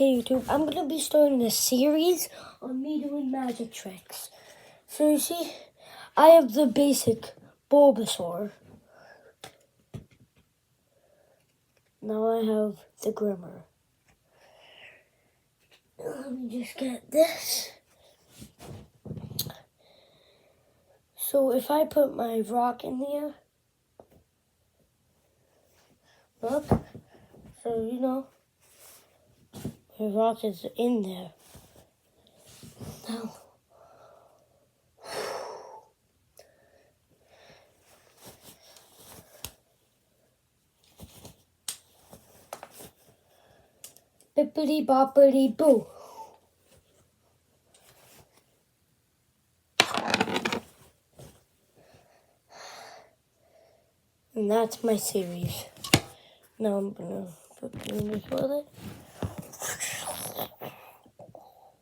Hey YouTube, I'm going to be starting a series on me doing magic tricks. So you see, I have the basic Bulbasaur. Now I have the Grimmer. Let me just get this. So if I put my rock in here, look, so you know, my rock is in there. Now, bippity boppity boo. And that's my series. Now I'm gonna put this with it.